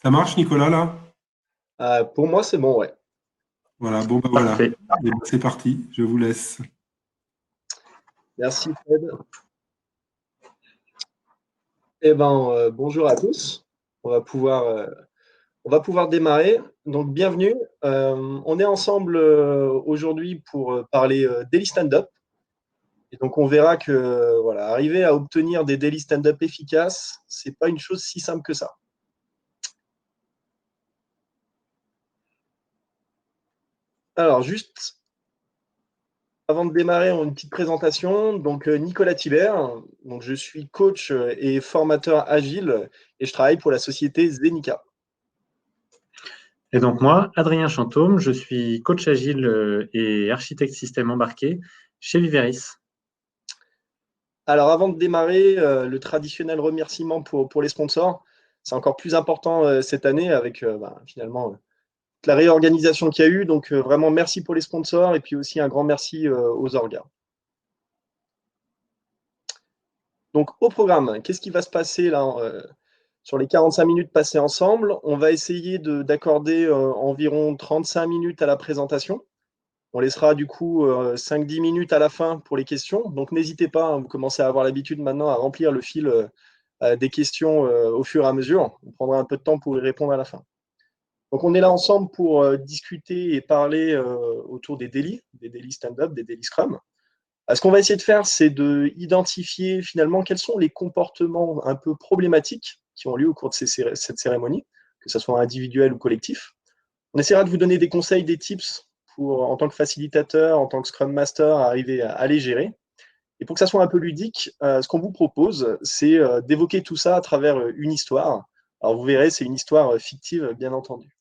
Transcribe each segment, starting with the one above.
Ça marche, Nicolas, là? Pour moi, c'est bon, ouais. Voilà, bon, bah voilà. Parfait. Eh ben, c'est parti, je vous laisse. Merci, Fred. Bonjour à tous. On va pouvoir, euh, on va pouvoir démarrer. Donc, bienvenue. On est ensemble aujourd'hui pour parler daily stand-up. Et donc, on verra que voilà, arriver à obtenir des daily stand-up efficaces, c'est pas une chose si simple que ça. Alors, juste avant de démarrer, une petite présentation. Donc, Nicolas Thibert. Donc, je suis coach et formateur agile et je travaille pour la société Zenica. Et donc moi, Adrien Chantôme, je suis coach agile et architecte système embarqué chez Viveris. Alors, avant de démarrer, le traditionnel remerciement pour les sponsors, c'est encore plus important cette année avec finalement la réorganisation qu'il y a eu. Donc, vraiment, merci pour les sponsors et puis aussi un grand merci aux orgas. Donc, au programme, qu'est-ce qui va se passer là sur les 45 minutes passées ensemble? On va essayer d'accorder environ 35 minutes à la présentation. On laissera du coup 5-10 minutes à la fin pour les questions. Donc, n'hésitez pas, hein, vous commencez à avoir l'habitude maintenant à remplir le fil des questions au fur et à mesure. On prendra un peu de temps pour y répondre à la fin. Donc, on est là ensemble pour discuter et parler autour des daily stand-up, des daily scrum. Ce qu'on va essayer de faire, c'est d'identifier finalement quels sont les comportements un peu problématiques qui ont lieu au cours de cette cérémonie, que ce soit individuel ou collectif. On essaiera de vous donner des conseils, des tips pour, en tant que facilitateur, en tant que Scrum Master, arriver à les gérer. Et pour que ça soit un peu ludique, ce qu'on vous propose, c'est d'évoquer tout ça à travers une histoire. Alors vous verrez, c'est une histoire fictive, bien entendu.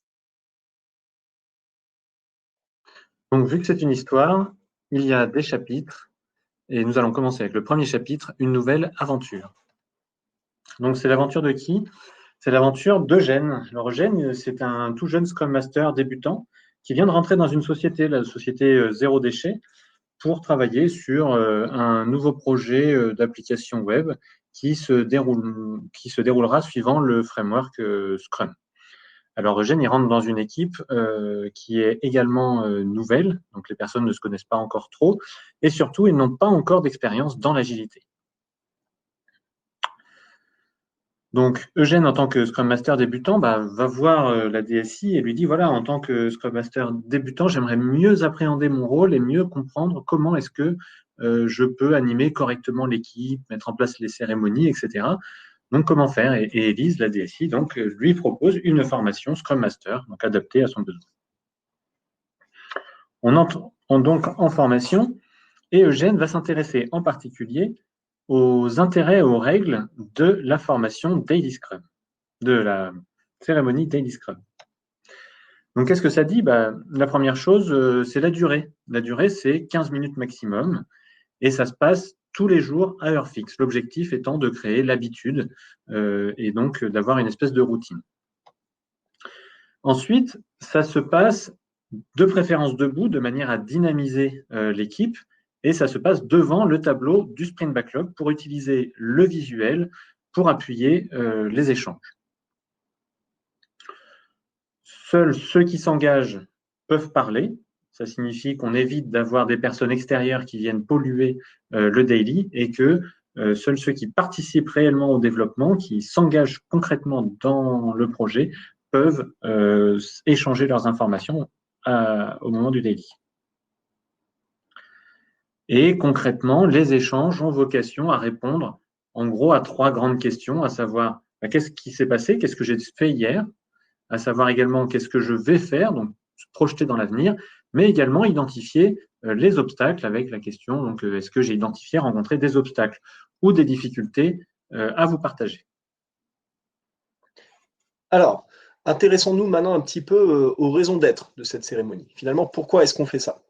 Donc vu que c'est une histoire, il y a des chapitres et nous allons commencer avec le premier chapitre, une nouvelle aventure. Donc c'est l'aventure de qui? C'est l'aventure d'Eugène. Alors Eugène, c'est un tout jeune Scrum Master débutant qui vient de rentrer dans une société, la société Zéro Déchet, pour travailler sur un nouveau projet d'application web qui se déroulera suivant le framework Scrum. Alors Eugène, il rentre dans une équipe qui est également nouvelle, donc les personnes ne se connaissent pas encore trop, et surtout, ils n'ont pas encore d'expérience dans l'agilité. Donc Eugène, en tant que Scrum Master débutant, va voir la DSI et lui dit, voilà, en tant que Scrum Master débutant, j'aimerais mieux appréhender mon rôle et mieux comprendre comment est-ce que je peux animer correctement l'équipe, mettre en place les cérémonies, etc. Donc, comment faire? Et Élise, la DSI, donc, lui propose une formation Scrum Master, donc adaptée à son besoin. On entre donc en formation et Eugène va s'intéresser en particulier aux intérêts et aux règles de la formation Daily Scrum, de la cérémonie Daily Scrum. Donc, qu'est-ce que ça dit? La première chose, c'est la durée. La durée, c'est 15 minutes maximum et ça se passe tous les jours à heure fixe. L'objectif étant de créer l'habitude et donc d'avoir une espèce de routine. Ensuite, ça se passe de préférence debout, de manière à dynamiser l'équipe, et ça se passe devant le tableau du Sprint Backlog pour utiliser le visuel pour appuyer les échanges. Seuls ceux qui s'engagent peuvent parler. Ça signifie qu'on évite d'avoir des personnes extérieures qui viennent polluer le daily et que seuls ceux qui participent réellement au développement, qui s'engagent concrètement dans le projet, peuvent échanger leurs informations au moment du daily. Et concrètement, les échanges ont vocation à répondre en gros à 3 grandes questions, à savoir qu'est-ce qui s'est passé, qu'est-ce que j'ai fait hier, à savoir également qu'est-ce que je vais faire, donc se projeter dans l'avenir, mais également identifier les obstacles avec la question, donc est-ce que j'ai identifié, rencontré des obstacles ou des difficultés à vous partager. Alors, intéressons-nous maintenant un petit peu aux raisons d'être de cette cérémonie. Finalement, pourquoi est-ce qu'on fait ça?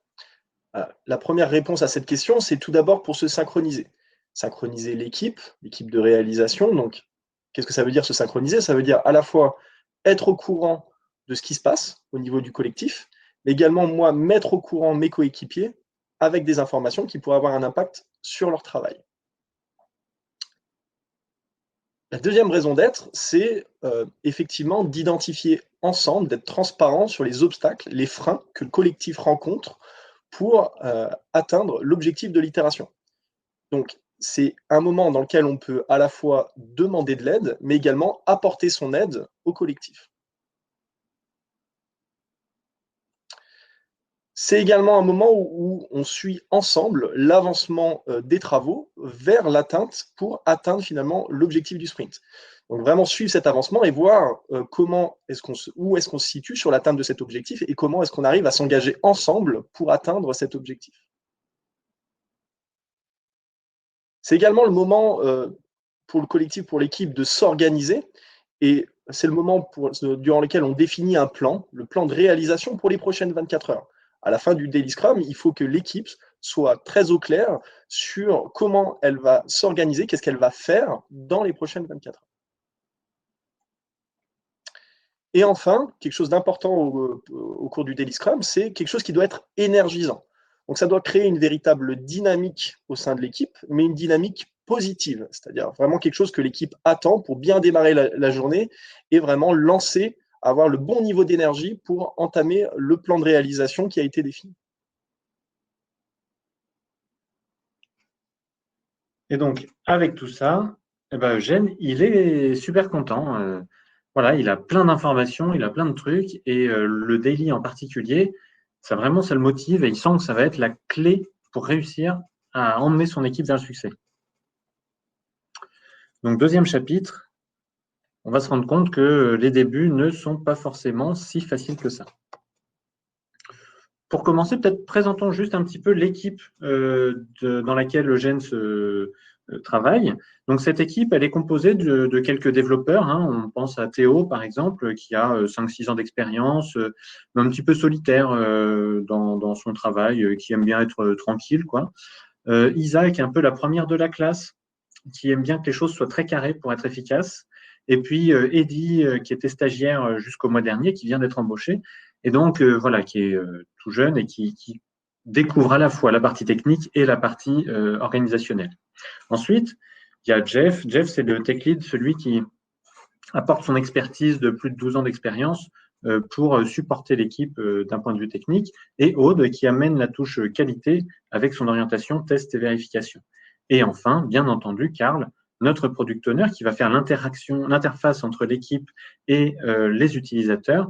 La première réponse à cette question, c'est tout d'abord pour se synchroniser. Synchroniser l'équipe de réalisation. Donc, qu'est-ce que ça veut dire se synchroniser? Ça veut dire à la fois être au courant de ce qui se passe au niveau du collectif, mais également, moi, mettre au courant mes coéquipiers avec des informations qui pourraient avoir un impact sur leur travail. La deuxième raison d'être, c'est effectivement d'identifier ensemble, d'être transparent sur les obstacles, les freins que le collectif rencontre pour atteindre l'objectif de l'itération. Donc, c'est un moment dans lequel on peut à la fois demander de l'aide, mais également apporter son aide au collectif. C'est également un moment où on suit ensemble l'avancement des travaux vers l'atteinte pour atteindre finalement l'objectif du sprint. Donc vraiment suivre cet avancement et voir où est-ce qu'on se situe sur l'atteinte de cet objectif et comment est-ce qu'on arrive à s'engager ensemble pour atteindre cet objectif. C'est également le moment pour le collectif, pour l'équipe, de s'organiser. Et c'est le moment durant lequel on définit un plan, le plan de réalisation pour les prochaines 24 heures. À la fin du Daily Scrum, il faut que l'équipe soit très au clair sur comment elle va s'organiser, qu'est-ce qu'elle va faire dans les prochaines 24 heures. Et enfin, quelque chose d'important au cours du Daily Scrum, c'est quelque chose qui doit être énergisant. Donc ça doit créer une véritable dynamique au sein de l'équipe, mais une dynamique positive, c'est-à-dire vraiment quelque chose que l'équipe attend pour bien démarrer la journée et vraiment lancer, avoir le bon niveau d'énergie pour entamer le plan de réalisation qui a été défini. Et donc, avec tout ça, Eugène, il est super content. Voilà, il a plein d'informations, il a plein de trucs, et le daily en particulier, ça le motive, et il sent que ça va être la clé pour réussir à emmener son équipe vers le succès. Donc, deuxième chapitre, on va se rendre compte que les débuts ne sont pas forcément si faciles que ça. Pour commencer, peut-être présentons juste un petit peu l'équipe dans laquelle Eugène travaille. Donc, cette équipe, elle est composée de quelques développeurs. On pense à Théo, par exemple, qui a 5-6 ans d'expérience, mais un petit peu solitaire dans son travail, qui aime bien être tranquille, quoi. Isa, qui est un peu la première de la classe, qui aime bien que les choses soient très carrées pour être efficaces. Et puis, Eddy, qui était stagiaire jusqu'au mois dernier, qui vient d'être embauché, et donc, voilà, qui est tout jeune et qui découvre à la fois la partie technique et la partie organisationnelle. Ensuite, il y a Jeff. Jeff, c'est le tech lead, celui qui apporte son expertise de plus de 12 ans d'expérience pour supporter l'équipe d'un point de vue technique. Et Aude, qui amène la touche qualité avec son orientation test et vérification. Et enfin, bien entendu, Karl, notre product owner, qui va faire l'interface entre l'équipe et les utilisateurs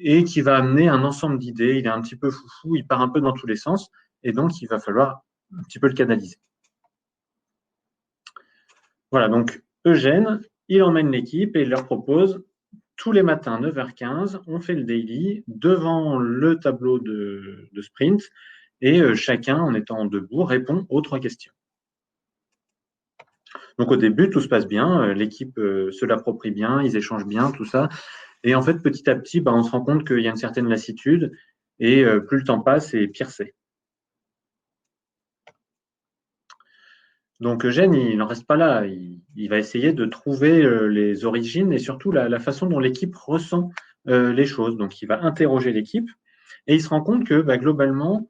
et qui va amener un ensemble d'idées. Il est un petit peu foufou, il part un peu dans tous les sens, et donc il va falloir un petit peu le canaliser. Voilà, donc Eugène, il emmène l'équipe et il leur propose tous les matins, 9h15, on fait le daily devant le tableau de sprint et chacun, en étant debout, répond aux 3 questions. Donc au début, tout se passe bien, l'équipe se l'approprie bien, ils échangent bien, tout ça. Et en fait, petit à petit, on se rend compte qu'il y a une certaine lassitude et plus le temps passe et pire c'est. Donc Eugène, il n'en reste pas là. Il va essayer de trouver les origines et surtout la façon dont l'équipe ressent les choses. Donc il va interroger l'équipe et il se rend compte que globalement,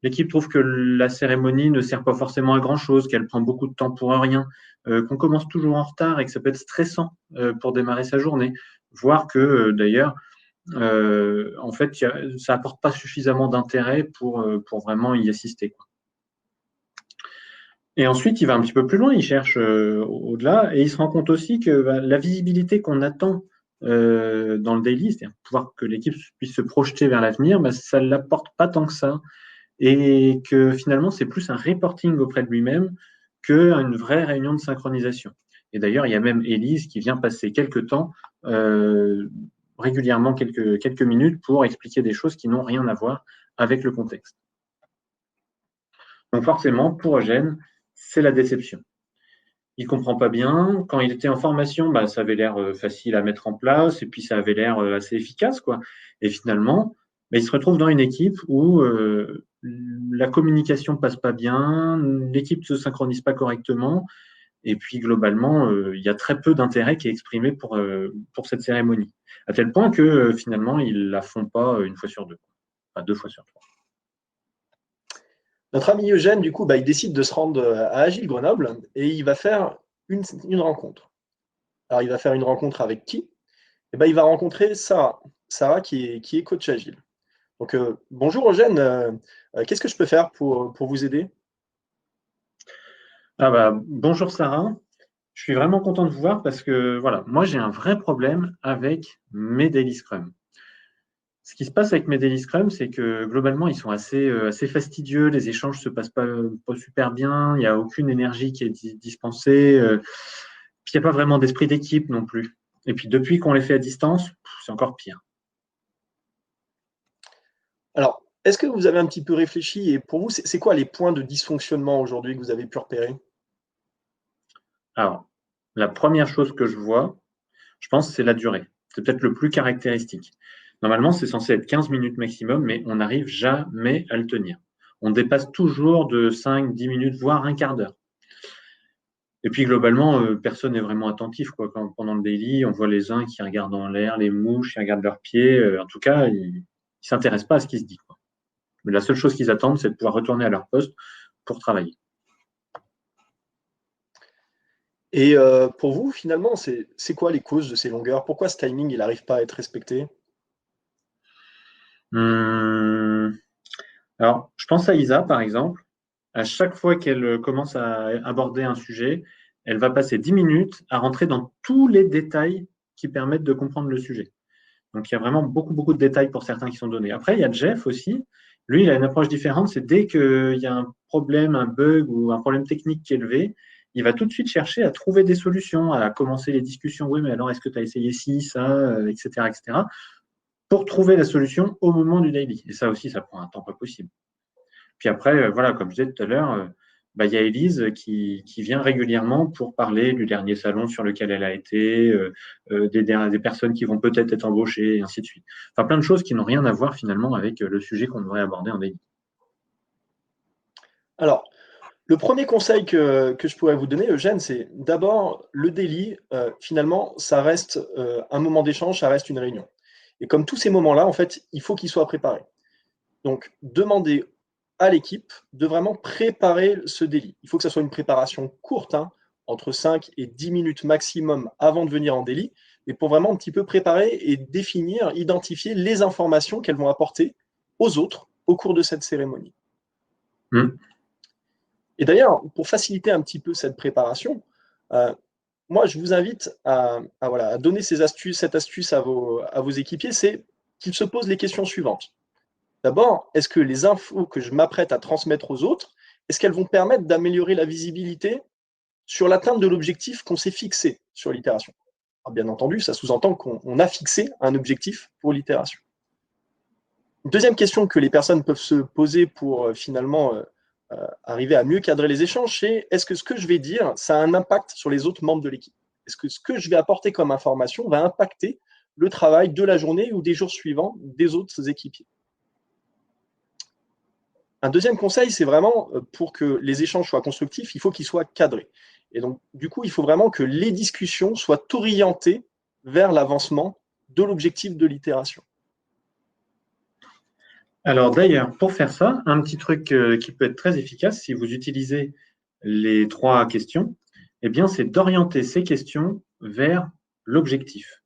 l'équipe trouve que la cérémonie ne sert pas forcément à grand-chose, qu'elle prend beaucoup de temps pour rien, qu'on commence toujours en retard et que ça peut être stressant pour démarrer sa journée. Voire que d'ailleurs, en fait, ça n'apporte pas suffisamment d'intérêt pour vraiment y assister, quoi. Et ensuite, il va un petit peu plus loin, il cherche au-delà, et il se rend compte aussi que la visibilité qu'on attend dans le daily, c'est-à-dire pouvoir que l'équipe puisse se projeter vers l'avenir, ça ne l'apporte pas tant que ça. Et que finalement, c'est plus un reporting auprès de lui-même qu'une vraie réunion de synchronisation. Et d'ailleurs, il y a même Élise qui vient passer quelques temps, régulièrement quelques minutes, pour expliquer des choses qui n'ont rien à voir avec le contexte. Donc forcément, pour Eugène, c'est la déception. Il ne comprend pas bien. Quand il était en formation, ça avait l'air facile à mettre en place et puis ça avait l'air assez efficace, quoi. Et finalement, il se retrouve dans une équipe où la communication passe pas bien, l'équipe ne se synchronise pas correctement et puis globalement, il y a très peu d'intérêt qui est exprimé pour cette cérémonie. À tel point que finalement, ils ne la font pas une fois sur 2, enfin 2 fois sur 3. Notre ami Eugène, du coup, il décide de se rendre à Agile Grenoble et il va faire une rencontre. Alors, il va faire une rencontre avec qui? Eh ben, il va rencontrer Sarah. Sarah qui est coach agile. Donc, bonjour Eugène, qu'est-ce que je peux faire pour vous aider? Ah bah, bonjour Sarah, je suis vraiment content de vous voir parce que voilà, moi j'ai un vrai problème avec mes Daily Scrum. Ce qui se passe avec mes Daily Scrum, c'est que globalement, ils sont assez fastidieux, les échanges se passent pas super bien, il n'y a aucune énergie qui est dispensée, puis il n'y a pas vraiment d'esprit d'équipe non plus. Et puis depuis qu'on les fait à distance, c'est encore pire. Alors, est-ce que vous avez un petit peu réfléchi et pour vous, c'est quoi les points de dysfonctionnement aujourd'hui que vous avez pu repérer? Alors, la première chose que je vois, je pense, c'est la durée. C'est peut-être le plus caractéristique. Normalement, c'est censé être 15 minutes maximum, mais on n'arrive jamais à le tenir. On dépasse toujours de 5, 10 minutes, voire un quart d'heure. Et puis globalement, personne n'est vraiment attentif, quoi. Pendant le daily, on voit les uns qui regardent en l'air, les mouches, qui regardent leurs pieds. En tout cas, ils ne s'intéressent pas à ce qui se dit, quoi. Mais la seule chose qu'ils attendent, c'est de pouvoir retourner à leur poste pour travailler. Et pour vous, finalement, c'est quoi les causes de ces longueurs? Pourquoi ce timing, il n'arrive pas à être respecté? Hum, Alors, je pense à Isa, par exemple. À chaque fois qu'elle commence à aborder un sujet, elle va passer 10 minutes à rentrer dans tous les détails qui permettent de comprendre le sujet. Donc, il y a vraiment beaucoup, beaucoup de détails pour certains qui sont donnés. Après, il y a Jeff aussi. Lui, il a une approche différente. C'est dès qu'il y a un problème, un bug ou un problème technique qui est levé, il va tout de suite chercher à trouver des solutions, à commencer les discussions. Oui, mais alors, est-ce que tu as essayé ci, ça, etc., etc., pour trouver la solution au moment du daily. Et ça aussi, ça prend un temps pas possible. Puis après, voilà, comme je disais tout à l'heure, il y a Élise qui vient régulièrement pour parler du dernier salon sur lequel elle a été, des personnes qui vont peut-être être embauchées, et ainsi de suite. Enfin, plein de choses qui n'ont rien à voir finalement avec le sujet qu'on devrait aborder en daily. Alors, le premier conseil que je pourrais vous donner, Eugène, c'est d'abord le daily, finalement, ça reste un moment d'échange, ça reste une réunion. Et comme tous ces moments-là, en fait, il faut qu'ils soient préparés. Donc, demandez à l'équipe de vraiment préparer ce daily. Il faut que ça soit une préparation courte, hein, entre 5 et 10 minutes maximum avant de venir en daily, mais pour vraiment un petit peu préparer et définir, identifier les informations qu'elles vont apporter aux autres au cours de cette cérémonie. Mmh. Et d'ailleurs, pour faciliter un petit peu cette préparation, moi, je vous invite voilà, à donner cette astuce à vos équipiers, c'est qu'ils se posent les questions suivantes. D'abord, est-ce que les infos que je m'apprête à transmettre aux autres, est-ce qu'elles vont permettre d'améliorer la visibilité sur l'atteinte de l'objectif qu'on s'est fixé sur l'itération? Bien entendu, ça sous-entend qu'on a fixé un objectif pour l'itération. Une deuxième question que les personnes peuvent se poser pour finalement arriver à mieux cadrer les échanges, c'est est-ce que ce que je vais dire, ça a un impact sur les autres membres de l'équipe? Est-ce que ce que je vais apporter comme information va impacter le travail de la journée ou des jours suivants des autres équipiers? Un deuxième conseil, c'est vraiment pour que les échanges soient constructifs, il faut qu'ils soient cadrés. Et donc, du coup, il faut vraiment que les discussions soient orientées vers l'avancement de l'objectif de l'itération. Alors d'ailleurs, pour faire ça, un petit truc qui peut être très efficace si vous utilisez les 3 questions, eh bien, c'est d'orienter ces questions vers l'objectif.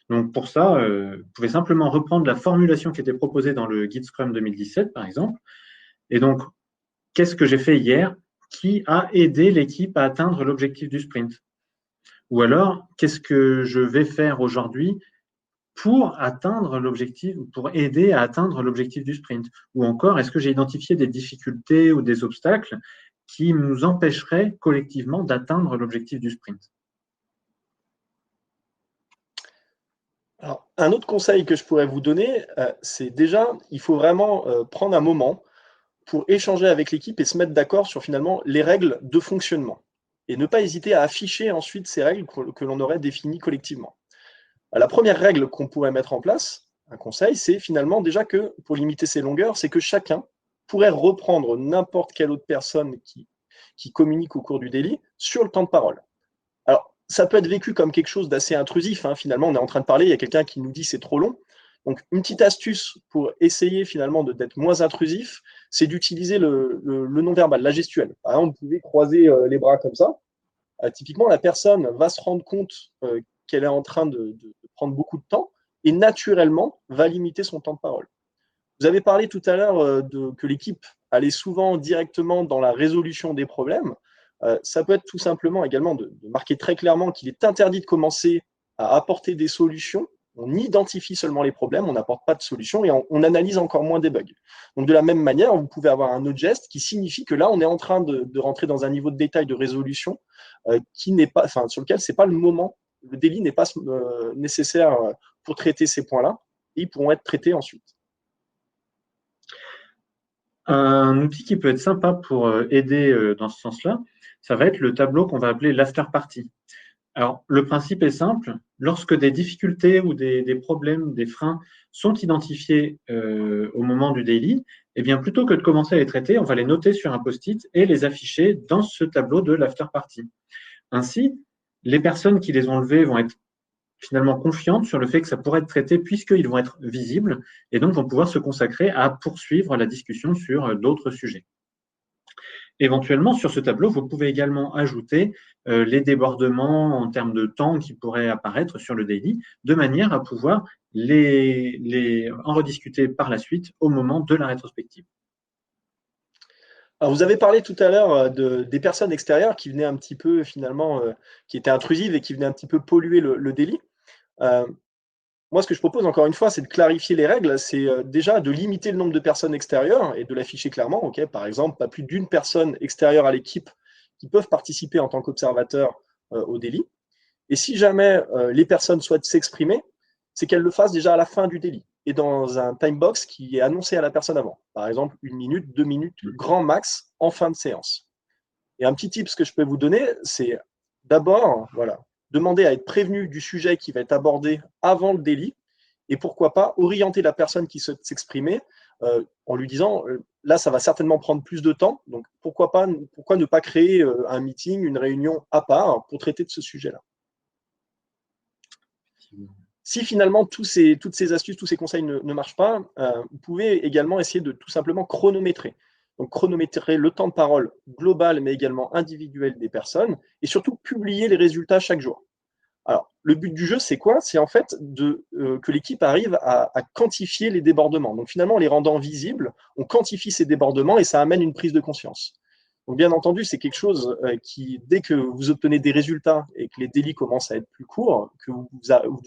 Donc pour ça, vous pouvez simplement reprendre la formulation qui était proposée dans le guide Scrum 2017, par exemple. Et donc, qu'est-ce que j'ai fait hier qui a aidé l'équipe à atteindre l'objectif du sprint? Ou alors, qu'est-ce que je vais faire aujourd'hui pour atteindre l'objectif, pour aider à atteindre l'objectif du sprint? Ou encore, est-ce que j'ai identifié des difficultés ou des obstacles qui nous empêcheraient collectivement d'atteindre l'objectif du sprint? Alors, un autre conseil que je pourrais vous donner, c'est déjà, il faut vraiment prendre un moment pour échanger avec l'équipe et se mettre d'accord sur finalement les règles de fonctionnement. Et ne pas hésiter à afficher ensuite ces règles que l'on aurait définies collectivement. La première règle qu'on pourrait mettre en place, un conseil, c'est finalement déjà que, pour limiter ces longueurs, c'est que chacun pourrait reprendre n'importe quelle autre personne qui communique au cours du daily sur le temps de parole. Alors, ça peut être vécu comme quelque chose d'assez intrusif, hein. Finalement, on est en train de parler, il y a quelqu'un qui nous dit c'est trop long. Donc, une petite astuce pour essayer finalement d'être moins intrusif, c'est d'utiliser le non-verbal, la gestuelle. Par exemple, vous pouvez croiser les bras comme ça. Typiquement, la personne va se rendre compte qu'elle est en train de prendre beaucoup de temps et naturellement va limiter son temps de parole. Vous avez parlé tout à l'heure que l'équipe allait souvent directement dans la résolution des problèmes. Ça peut être tout simplement également de marquer très clairement qu'il est interdit de commencer à apporter des solutions. On identifie seulement les problèmes, on n'apporte pas de solutions et on analyse encore moins des bugs. Donc de la même manière, vous pouvez avoir un autre geste qui signifie que là, on est en train de rentrer dans un niveau de détail de résolution qui n'est pas, enfin, sur lequel c'est pas le moment, le délit n'est pas nécessaire pour traiter ces points-là, et ils pourront être traités ensuite. Un outil qui peut être sympa pour aider dans ce sens-là, ça va être le tableau qu'on va appeler l'after party. Alors, le principe est simple. Lorsque des difficultés ou des problèmes, des freins sont identifiés au moment du daily, eh bien, plutôt que de commencer à les traiter, on va les noter sur un post-it et les afficher dans ce tableau de l'after party. Ainsi, les personnes qui les ont levés vont être finalement confiantes sur le fait que ça pourrait être traité puisqu'ils vont être visibles et donc vont pouvoir se consacrer à poursuivre la discussion sur d'autres sujets. Éventuellement, sur ce tableau, vous pouvez également ajouter les débordements en termes de temps qui pourraient apparaître sur le daily, de manière à pouvoir en rediscuter par la suite au moment de la rétrospective. Alors, vous avez parlé tout à l'heure des personnes extérieures qui venaient un petit peu, finalement, qui étaient intrusives et qui venaient un petit peu polluer le délit. Moi, ce que je propose, encore une fois, c'est de clarifier les règles. C'est déjà de limiter le nombre de personnes extérieures et de l'afficher clairement. Okay, par exemple, pas plus d'une personne extérieure à l'équipe qui peuvent participer en tant qu'observateurs au délit. Et si jamais les personnes souhaitent s'exprimer, c'est qu'elles le fassent déjà à la fin du délit et dans un time box qui est annoncé à la personne avant. Par exemple, 1 minute, 2 minutes, grand max en fin de séance. Et un petit tip que je peux vous donner, c'est d'abord, voilà, demander à être prévenu du sujet qui va être abordé avant le délit et pourquoi pas orienter la personne qui souhaite s'exprimer en lui disant là, ça va certainement prendre plus de temps, donc pourquoi ne pas créer un meeting, une réunion à part pour traiter de ce sujet-là. Si finalement toutes ces astuces, tous ces conseils ne marchent pas, vous pouvez également essayer de tout simplement chronométrer. Donc chronométrer le temps de parole global, mais également individuel des personnes, et surtout publier les résultats chaque jour. Alors, le but du jeu, c'est quoi? C'est en fait que l'équipe arrive à quantifier les débordements. Donc finalement, en les rendant visibles, on quantifie ces débordements et ça amène une prise de conscience. Donc bien entendu, c'est quelque chose qui, dès que vous obtenez des résultats et que les délits commencent à être plus courts, que vous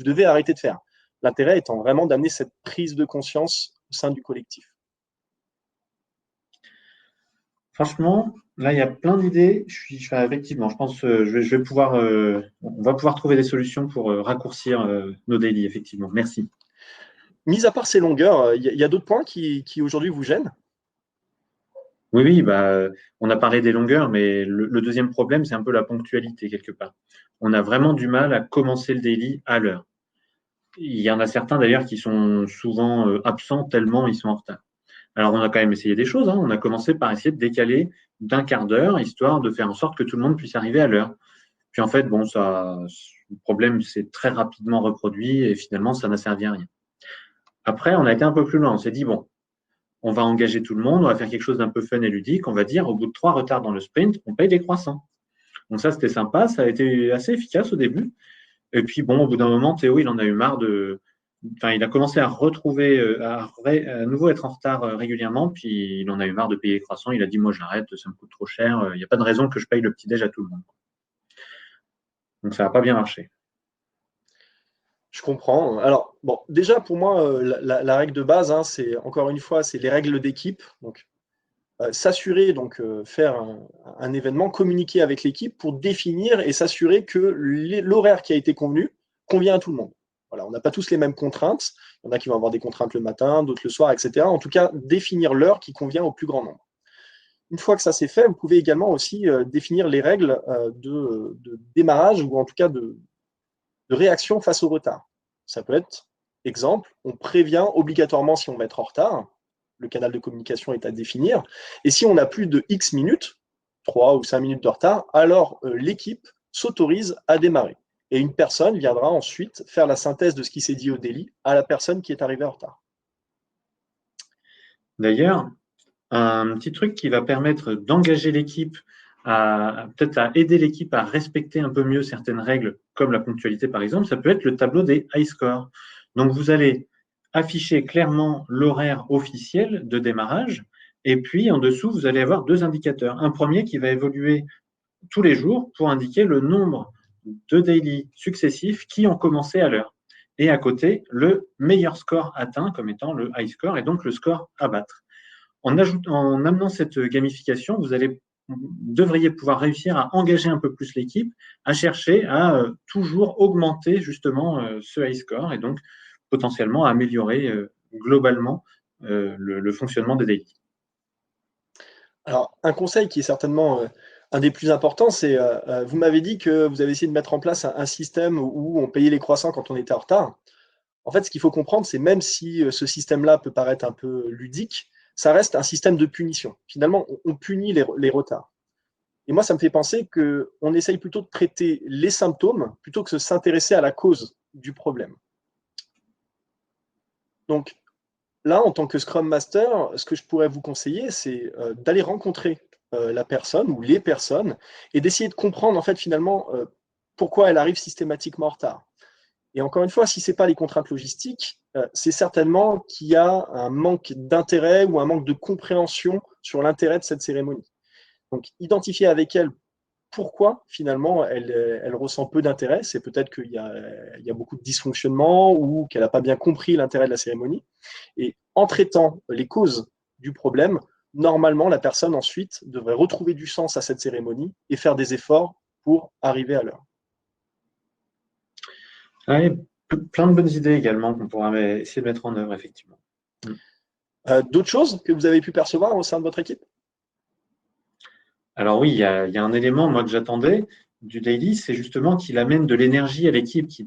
devez arrêter de faire. L'intérêt étant vraiment d'amener cette prise de conscience au sein du collectif. Franchement, là, il y a plein d'idées. Effectivement, je pense que je vais pouvoir, on va pouvoir trouver des solutions pour raccourcir nos délits, effectivement. Merci. Mis à part ces longueurs, il y a d'autres points qui aujourd'hui vous gênent? Oui, bah, on a parlé des longueurs, mais le deuxième problème, c'est un peu la ponctualité quelque part. On a vraiment du mal à commencer le daily à l'heure. Il y en a certains d'ailleurs qui sont souvent absents tellement ils sont en retard. Alors, on a quand même essayé des choses. Hein. On a commencé par essayer de décaler d'un quart d'heure, histoire de faire en sorte que tout le monde puisse arriver à l'heure. Puis en fait, bon, le problème s'est très rapidement reproduit et finalement, ça n'a servi à rien. Après, on a été un peu plus loin. On s'est dit, bon, on va engager tout le monde, on va faire quelque chose d'un peu fun et ludique. On va dire, au bout de 3 retards dans le sprint, on paye des croissants. Donc ça, c'était sympa. Ça a été assez efficace au début. Et puis, bon, au bout d'un moment, Théo, il en a eu marre il a commencé à retrouver, à nouveau être en retard régulièrement, puis il en a eu marre de payer les croissants. Il a dit, moi, j'arrête, ça me coûte trop cher. Il n'y a pas de raison que je paye le petit-déj à tout le monde. Donc, ça n'a pas bien marché. Je comprends. Alors, bon, déjà, pour moi, la règle de base, hein, c'est, encore une fois, c'est les règles d'équipe. Donc, s'assurer, donc faire un événement, communiquer avec l'équipe pour définir et s'assurer que l'horaire qui a été convenu convient à tout le monde. Voilà, on n'a pas tous les mêmes contraintes. Il y en a qui vont avoir des contraintes le matin, d'autres le soir, etc. En tout cas, définir l'heure qui convient au plus grand nombre. Une fois que ça c'est fait, vous pouvez également aussi définir les règles de démarrage ou en tout cas de réaction face au retard. Ça peut être, exemple, on prévient obligatoirement si on va être en retard, le canal de communication est à définir, et si on a plus de X minutes, 3 ou 5 minutes de retard, alors l'équipe s'autorise à démarrer. Et une personne viendra ensuite faire la synthèse de ce qui s'est dit au délit à la personne qui est arrivée en retard. D'ailleurs, un petit truc qui va permettre d'engager l'équipe peut-être à aider l'équipe à respecter un peu mieux certaines règles, comme la ponctualité par exemple, ça peut être le tableau des high scores. Donc, vous allez afficher clairement l'horaire officiel de démarrage, et puis en dessous, vous allez avoir 2 indicateurs. Un premier qui va évoluer tous les jours pour indiquer le nombre de daily successifs qui ont commencé à l'heure. Et à côté, le meilleur score atteint comme étant le high score et donc le score à battre. En amenant cette gamification, vous devriez pouvoir réussir à engager un peu plus l'équipe, à chercher à toujours augmenter justement ce high score et donc potentiellement à améliorer globalement le fonctionnement des daily. Alors, un conseil qui est certainement un des plus importants, c'est, vous m'avez dit que vous avez essayé de mettre en place un système où on payait les croissants quand on était en retard. En fait, ce qu'il faut comprendre, c'est même si ce système-là peut paraître un peu ludique, ça reste un système de punition. Finalement, on punit les retards. Et moi, ça me fait penser qu'on essaye plutôt de traiter les symptômes plutôt que de s'intéresser à la cause du problème. Donc, là, en tant que Scrum Master, ce que je pourrais vous conseiller, c'est d'aller rencontrer la personne ou les personnes et d'essayer de comprendre en fait finalement pourquoi elle arrive systématiquement en retard. Et encore une fois, si ce n'est pas les contraintes logistiques, c'est certainement qu'il y a un manque d'intérêt ou un manque de compréhension sur l'intérêt de cette cérémonie. Donc, identifier avec elle pourquoi finalement elle ressent peu d'intérêt. C'est peut-être qu'il y a beaucoup de dysfonctionnement ou qu'elle n'a pas bien compris l'intérêt de la cérémonie. Et en traitant les causes du problème, normalement, la personne ensuite devrait retrouver du sens à cette cérémonie et faire des efforts pour arriver à l'heure. Ouais, plein de bonnes idées également qu'on pourra essayer de mettre en œuvre, effectivement. D'autres choses que vous avez pu percevoir au sein de votre équipe? Alors oui, il y a un élément, moi, que j'attendais du daily, c'est justement qu'il amène de l'énergie à l'équipe, qui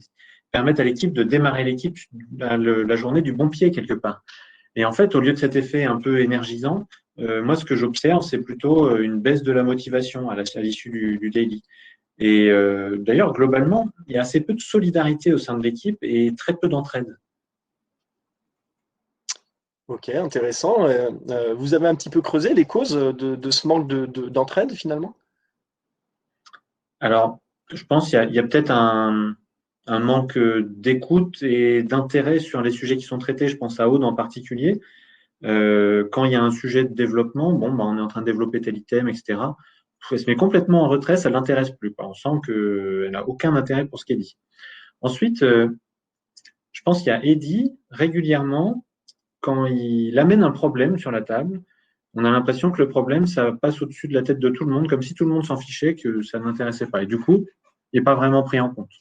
permette à l'équipe de démarrer la journée du bon pied quelque part. Et en fait, au lieu de cet effet un peu énergisant, moi, ce que j'observe, c'est plutôt une baisse de la motivation à l'issue du daily. Et d'ailleurs, globalement, il y a assez peu de solidarité au sein de l'équipe et très peu d'entraide. Ok, intéressant. Vous avez un petit peu creusé les causes de ce manque d'entraide finalement? Alors, je pense qu'il y a peut-être un manque d'écoute et d'intérêt sur les sujets qui sont traités. Je pense à Aude en particulier. Quand il y a un sujet de développement, on est en train de développer tel item, etc. Elle se met complètement en retrait, ça ne l'intéresse plus. On sent qu'elle n'a aucun intérêt pour ce qu'elle dit. Ensuite, je pense qu'il y a Eddy, régulièrement, quand il amène un problème sur la table, on a l'impression que le problème, ça passe au-dessus de la tête de tout le monde, comme si tout le monde s'en fichait, que ça n'intéressait pas. Et du coup, il n'est pas vraiment pris en compte.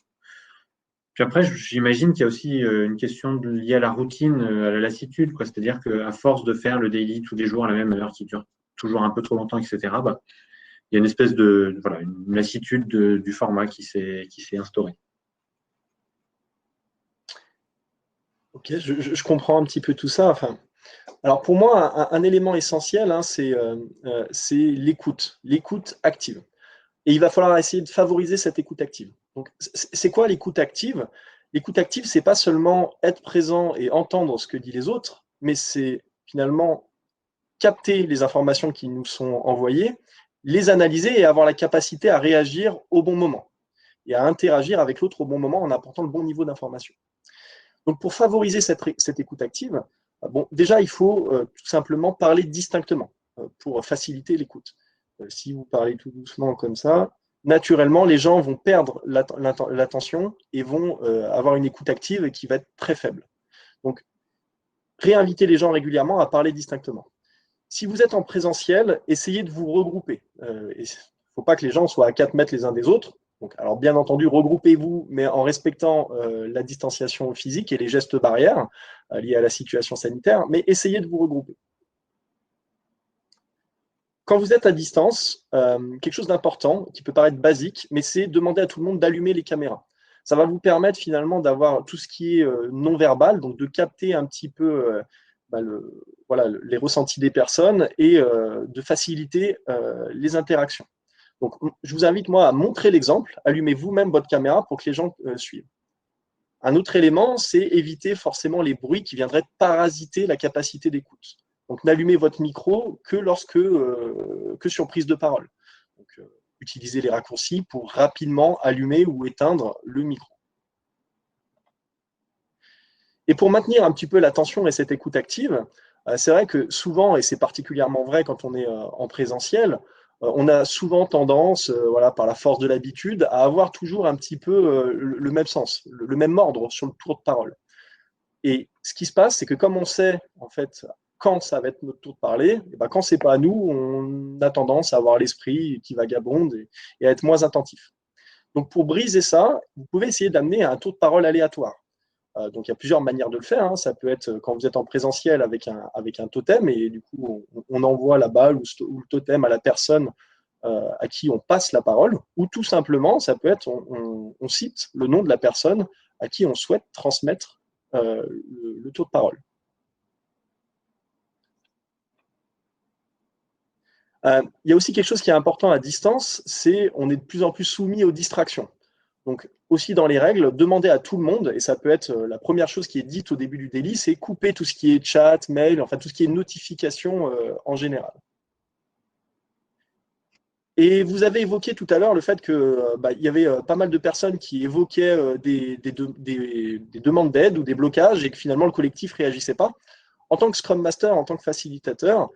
Puis après, j'imagine qu'il y a aussi une question liée à la routine, à la lassitude, quoi. C'est-à-dire qu'à force de faire le daily tous les jours à la même heure, qui dure toujours un peu trop longtemps, etc., il y a une espèce de une lassitude du format qui s'est instaurée. Ok, je comprends un petit peu tout ça. Enfin, alors pour moi, un élément essentiel, hein, c'est l'écoute active. Et il va falloir essayer de favoriser cette écoute active. Donc, c'est quoi l'écoute active? L'écoute active, c'est pas seulement être présent et entendre ce que disent les autres, mais c'est finalement capter les informations qui nous sont envoyées, les analyser et avoir la capacité à réagir au bon moment et à interagir avec l'autre au bon moment en apportant le bon niveau d'information. Donc, pour favoriser cette écoute active, déjà, il faut tout simplement parler distinctement pour faciliter l'écoute. Si vous parlez tout doucement comme ça, naturellement, les gens vont perdre l'attention et vont avoir une écoute active qui va être très faible. Donc, réinviter les gens régulièrement à parler distinctement. Si vous êtes en présentiel, essayez de vous regrouper. Il ne faut pas que les gens soient à 4 mètres les uns des autres. Donc, alors, bien entendu, regroupez-vous, mais en respectant la distanciation physique et les gestes barrières liés à la situation sanitaire, mais essayez de vous regrouper. Quand vous êtes à distance, quelque chose d'important, qui peut paraître basique, mais c'est demander à tout le monde d'allumer les caméras. Ça va vous permettre finalement d'avoir tout ce qui est non-verbal, donc de capter un petit peu les ressentis des personnes et de faciliter les interactions. Donc, je vous invite, moi, à montrer l'exemple. Allumez vous-même votre caméra pour que les gens suivent. Un autre élément, c'est éviter forcément les bruits qui viendraient parasiter la capacité d'écoute. Donc, n'allumez votre micro que sur prise de parole. Donc, utiliser les raccourcis pour rapidement allumer ou éteindre le micro. Et pour maintenir un petit peu l'attention et cette écoute active, c'est vrai que souvent, et c'est particulièrement vrai quand on est en présentiel, on a souvent tendance, voilà, par la force de l'habitude, à avoir toujours un petit peu le même sens, le même ordre sur le tour de parole. Et ce qui se passe, c'est que comme on sait, en fait, quand ça va être notre tour de parler, et ben quand c'est pas à nous, on a tendance à avoir l'esprit qui vagabonde et à être moins attentif. Donc pour briser ça, vous pouvez essayer d'amener un tour de parole aléatoire. Donc il y a plusieurs manières de le faire, hein. Ça peut être quand vous êtes en présentiel avec un totem et du coup on envoie la balle ou le totem à la personne à qui on passe la parole, ou tout simplement ça peut être on cite le nom de la personne à qui on souhaite transmettre le tour de parole. Il y a aussi quelque chose qui est important à distance, c'est on est de plus en plus soumis aux distractions. Donc, aussi dans les règles, demander à tout le monde, et ça peut être la première chose qui est dite au début du daily, c'est couper tout ce qui est chat, mail, enfin tout ce qui est notification en général. Et vous avez évoqué tout à l'heure le fait qu'il y avait pas mal de personnes qui évoquaient des demandes d'aide ou des blocages et que finalement le collectif ne réagissait pas. En tant que Scrum Master, en tant que facilitateur,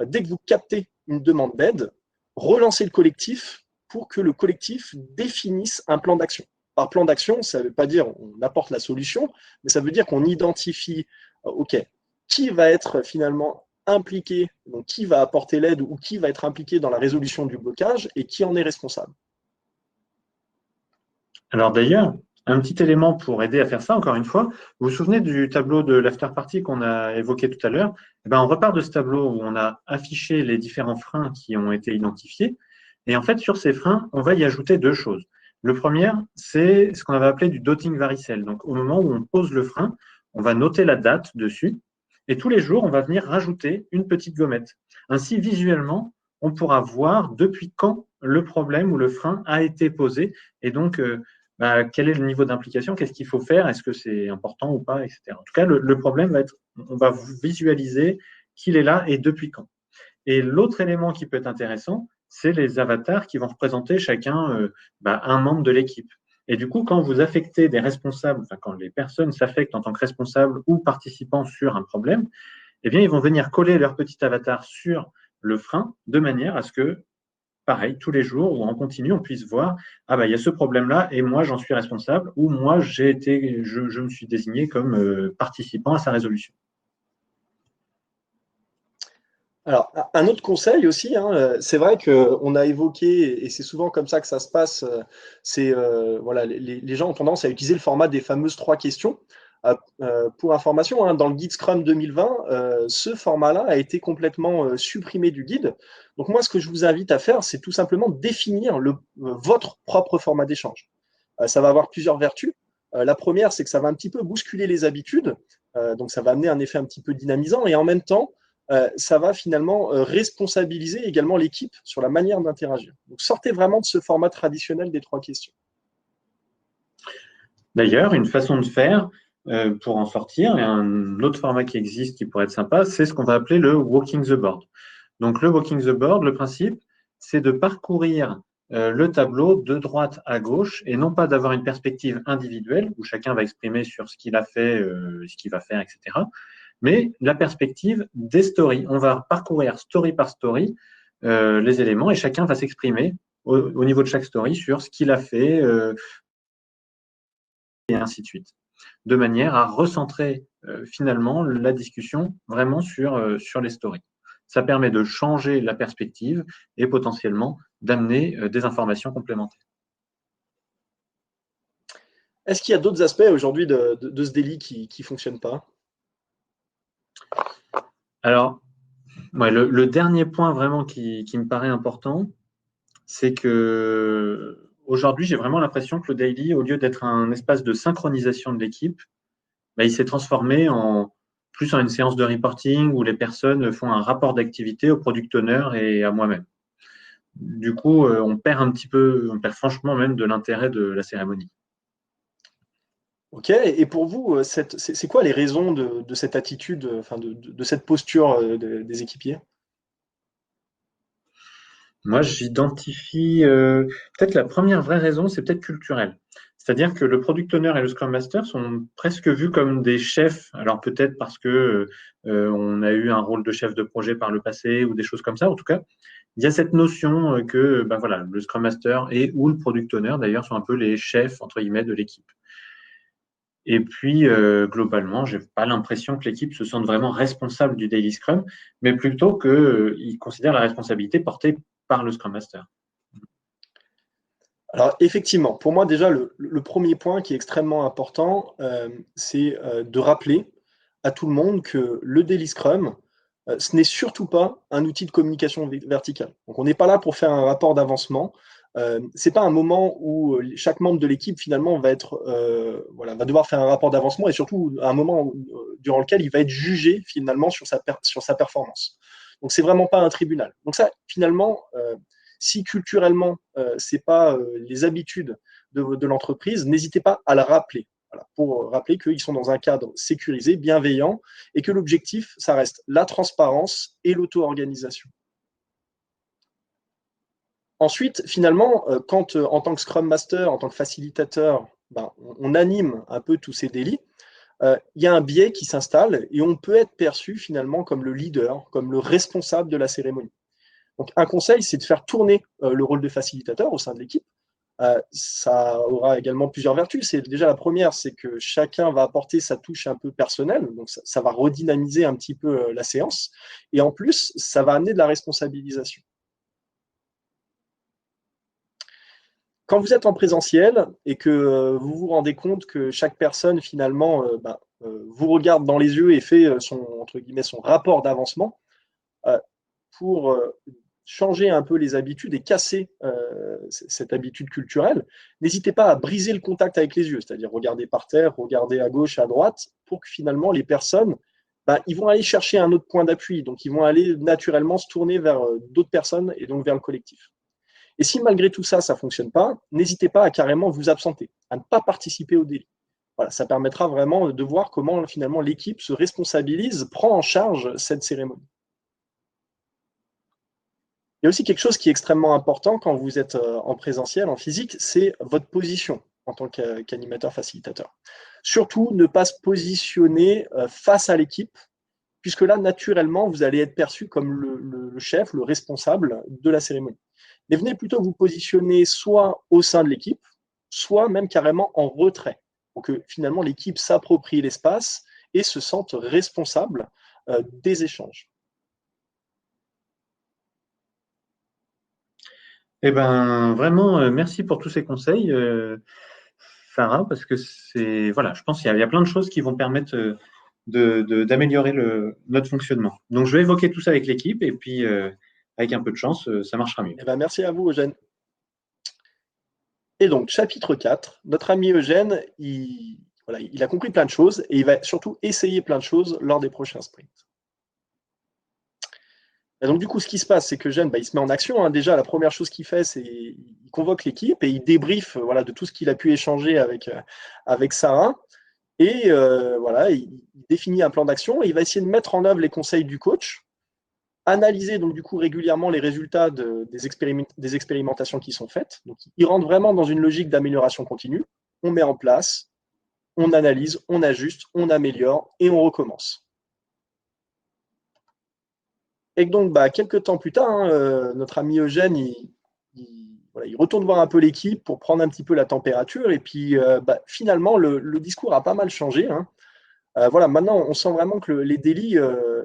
dès que vous captez une demande d'aide, relancez le collectif pour que le collectif définisse un plan d'action. Par plan d'action, ça ne veut pas dire on apporte la solution, mais ça veut dire qu'on identifie, OK, qui va être finalement impliqué, donc qui va apporter l'aide ou qui va être impliqué dans la résolution du blocage et qui en est responsable. Alors d'ailleurs, un petit élément pour aider à faire ça, encore une fois, vous vous souvenez du tableau de l'after party qu'on a évoqué tout à l'heure? On repart de ce tableau où on a affiché les différents freins qui ont été identifiés. Et en fait, sur ces freins, on va y ajouter deux choses. Le premier, c'est ce qu'on va appeler du dotting varicelle. Donc, au moment où on pose le frein, on va noter la date dessus. Et tous les jours, on va venir rajouter une petite gommette. Ainsi, visuellement, on pourra voir depuis quand le problème ou le frein a été posé. Et donc, quel est le niveau d'implication, qu'est-ce qu'il faut faire, est-ce que c'est important ou pas, etc. En tout cas, le problème va être, on va visualiser qu'il est là et depuis quand. Et l'autre élément qui peut être intéressant, c'est les avatars qui vont représenter chacun un membre de l'équipe. Et du coup, quand vous affectez des responsables, enfin quand les personnes s'affectent en tant que responsables ou participants sur un problème, eh bien, ils vont venir coller leur petit avatar sur le frein de manière à ce que, pareil, tous les jours ou en continu, on puisse voir, il y a ce problème-là et moi, j'en suis responsable ou moi, je me suis désigné comme participant à sa résolution. Alors, un autre conseil aussi, hein, c'est vrai qu'on a évoqué, et c'est souvent comme ça que ça se passe, c'est voilà, les gens ont tendance à utiliser le format des fameuses 3 questions. Pour information, hein, dans le guide Scrum 2020, ce format-là a été complètement supprimé du guide. Donc moi, ce que je vous invite à faire, c'est tout simplement définir votre propre format d'échange. Ça va avoir plusieurs vertus. La première, c'est que ça va un petit peu bousculer les habitudes, donc ça va amener un effet un petit peu dynamisant, et en même temps, ça va finalement responsabiliser également l'équipe sur la manière d'interagir. Donc sortez vraiment de ce format traditionnel des 3 questions. D'ailleurs, une façon de faire pour en sortir, et un autre format qui existe qui pourrait être sympa, c'est ce qu'on va appeler le walking the board. Donc le walking the board, le principe, c'est de parcourir le tableau de droite à gauche et non pas d'avoir une perspective individuelle où chacun va exprimer sur ce qu'il a fait, ce qu'il va faire, etc. Mais la perspective des stories. On va parcourir story par story les éléments et chacun va s'exprimer au niveau de chaque story sur ce qu'il a fait et ainsi de suite, de manière à recentrer finalement la discussion vraiment sur les stories. Ça permet de changer la perspective et potentiellement d'amener des informations complémentaires. Est-ce qu'il y a d'autres aspects aujourd'hui de ce daily qui ne fonctionnent pas? Alors, le dernier point vraiment qui me paraît important, c'est que aujourd'hui, j'ai vraiment l'impression que le daily, au lieu d'être un espace de synchronisation de l'équipe, il s'est transformé plus en une séance de reporting où les personnes font un rapport d'activité au product owner et à moi-même. Du coup, on perd franchement même de l'intérêt de la cérémonie. Ok, et pour vous, c'est quoi les raisons de cette attitude, enfin de cette posture des équipiers? Moi, j'identifie peut-être la première vraie raison, c'est peut-être culturel. C'est-à-dire que le product owner et le scrum master sont presque vus comme des chefs. Alors peut-être parce que on a eu un rôle de chef de projet par le passé ou des choses comme ça. En tout cas, il y a cette notion que ben voilà, le scrum master et ou le product owner d'ailleurs sont un peu les chefs entre guillemets de l'équipe. Et puis, globalement, je n'ai pas l'impression que l'équipe se sente vraiment responsable du Daily Scrum, mais plutôt qu'ils considèrent la responsabilité portée par le Scrum Master. Alors, effectivement, pour moi, déjà, le premier point qui est extrêmement important, c'est de rappeler à tout le monde que le Daily Scrum, ce n'est surtout pas un outil de communication verticale. Donc, on n'est pas là pour faire un rapport d'avancement. Ce n'est pas un moment où chaque membre de l'équipe, finalement, va devoir faire un rapport d'avancement et surtout un moment durant lequel il va être jugé, finalement, sur sa performance. Donc, c'est vraiment pas un tribunal. Donc, ça, finalement, si culturellement, ce n'est pas les habitudes de l'entreprise, n'hésitez pas à le rappeler. Voilà, pour rappeler qu'ils sont dans un cadre sécurisé, bienveillant, et que l'objectif, ça reste la transparence et l'auto-organisation. Ensuite, finalement, quand en tant que Scrum Master, en tant que facilitateur, on anime un peu tous ces délits, il y a un biais qui s'installe et on peut être perçu finalement comme le leader, comme le responsable de la cérémonie. Donc, un conseil, c'est de faire tourner le rôle de facilitateur au sein de l'équipe. Ça aura également plusieurs vertus. C'est déjà la première, c'est que chacun va apporter sa touche un peu personnelle, donc ça va redynamiser un petit peu la séance. Et en plus, ça va amener de la responsabilisation. Quand vous êtes en présentiel et que vous vous rendez compte que chaque personne, finalement, vous regarde dans les yeux et fait entre guillemets, son rapport d'avancement, pour changer un peu les habitudes et casser cette habitude culturelle, n'hésitez pas à briser le contact avec les yeux, c'est-à-dire regarder par terre, regarder à gauche, à droite, pour que finalement les personnes, ils vont aller chercher un autre point d'appui, donc ils vont aller naturellement se tourner vers d'autres personnes et donc vers le collectif. Et si malgré tout ça, ça ne fonctionne pas, n'hésitez pas à carrément vous absenter, à ne pas participer au délit. Voilà, ça permettra vraiment de voir comment finalement l'équipe se responsabilise, prend en charge cette cérémonie. Il y a aussi quelque chose qui est extrêmement important quand vous êtes en présentiel, en physique, c'est votre position en tant qu'animateur facilitateur. Surtout, ne pas se positionner face à l'équipe, puisque là, naturellement, vous allez être perçu comme le chef, le responsable de la cérémonie. Mais venez plutôt vous positionner soit au sein de l'équipe, soit même carrément en retrait, pour que finalement l'équipe s'approprie l'espace et se sente responsable des échanges. Eh ben, vraiment, merci pour tous ces conseils, Farah, parce que voilà, je pense qu'il y a plein de choses qui vont permettre d'améliorer notre fonctionnement. Donc, je vais évoquer tout ça avec l'équipe et puis, avec un peu de chance, ça marchera mieux. Eh ben, merci à vous, Eugène. Et donc, chapitre 4, notre ami Eugène, il a compris plein de choses et il va surtout essayer plein de choses lors des prochains sprints. Et donc, du coup, ce qui se passe, c'est que Eugène, il se met en action. Hein. Déjà, la première chose qu'il fait, c'est qu'il convoque l'équipe et il débriefe de tout ce qu'il a pu échanger avec Sarah. Et il définit un plan d'action et il va essayer de mettre en œuvre les conseils du coach, analyser donc du coup régulièrement les résultats des expérimentations qui sont faites. Donc, il rentre vraiment dans une logique d'amélioration continue. On met en place, on analyse, on ajuste, on améliore et on recommence. Et donc, quelques temps plus tard, notre ami Eugène, il retourne voir un peu l'équipe pour prendre un petit peu la température. Et puis, finalement, le discours a pas mal changé. Hein. Maintenant, on sent vraiment que les délits,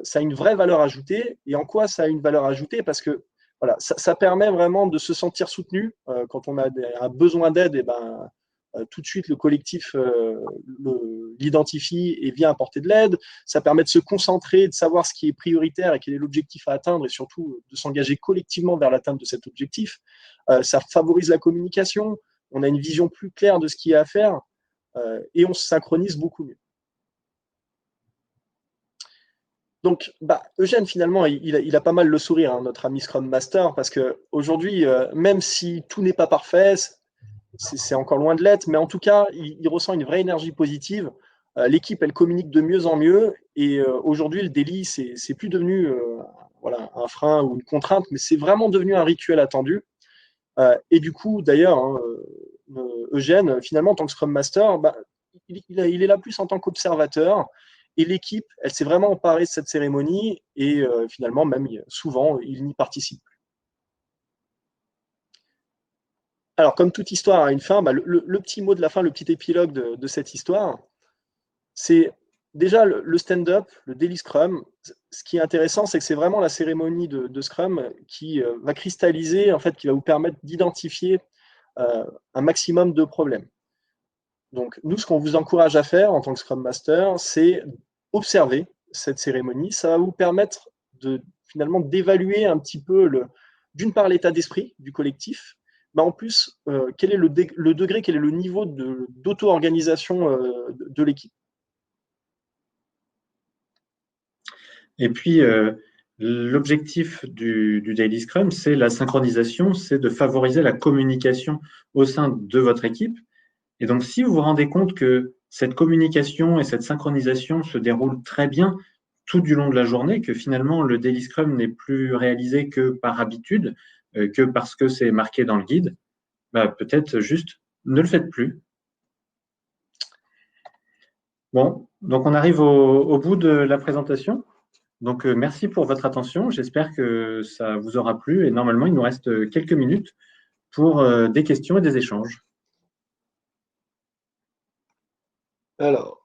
ça a une vraie valeur ajoutée. Et en quoi ça a une valeur ajoutée? Parce que ça permet vraiment de se sentir soutenu. Quand on a un besoin d'aide, et tout de suite, le collectif l'identifie et vient apporter de l'aide. Ça permet de se concentrer, de savoir ce qui est prioritaire et quel est l'objectif à atteindre et surtout de s'engager collectivement vers l'atteinte de cet objectif. Ça favorise la communication. On a une vision plus claire de ce qu'il y a à faire et on se synchronise beaucoup mieux. Donc, Eugène, finalement, il a pas mal le sourire, hein, notre ami Scrum Master, parce qu'aujourd'hui, même si tout n'est pas parfait, c'est encore loin de l'être, mais en tout cas, il ressent une vraie énergie positive. L'équipe, elle communique de mieux en mieux, et aujourd'hui, le délit, c'est plus devenu voilà, un frein ou une contrainte, mais c'est vraiment devenu un rituel attendu. Et du coup, d'ailleurs, hein, Eugène, finalement, en tant que Scrum Master, bah, il est là plus en tant qu'observateur. Et l'équipe, elle s'est vraiment emparée de cette cérémonie et finalement, même souvent, il n'y participe. Alors, comme toute histoire a une fin, bah, le petit mot de la fin, le petit épilogue de cette histoire, c'est déjà le stand-up, le daily Scrum. Ce qui est intéressant, c'est que c'est vraiment la cérémonie de Scrum qui va cristalliser, en fait, qui va vous permettre d'identifier un maximum de problèmes. Donc, nous, ce qu'on vous encourage à faire en tant que Scrum Master, c'est observer cette cérémonie. Ça va vous permettre finalement d'évaluer un petit peu, d'une part, l'état d'esprit du collectif, mais en plus, quel est le degré, quel est le niveau d'auto-organisation de l'équipe. Et puis, l'objectif du Daily Scrum, c'est la synchronisation, c'est de favoriser la communication au sein de votre équipe. Et donc, si vous vous rendez compte que cette communication et cette synchronisation se déroulent très bien tout du long de la journée, que finalement, le Daily Scrum n'est plus réalisé que par habitude, que parce que c'est marqué dans le guide, bah, peut-être juste ne le faites plus. Bon, donc on arrive au bout de la présentation. Donc, merci pour votre attention. J'espère que ça vous aura plu. Et normalement, il nous reste quelques minutes pour des questions et des échanges. Alors,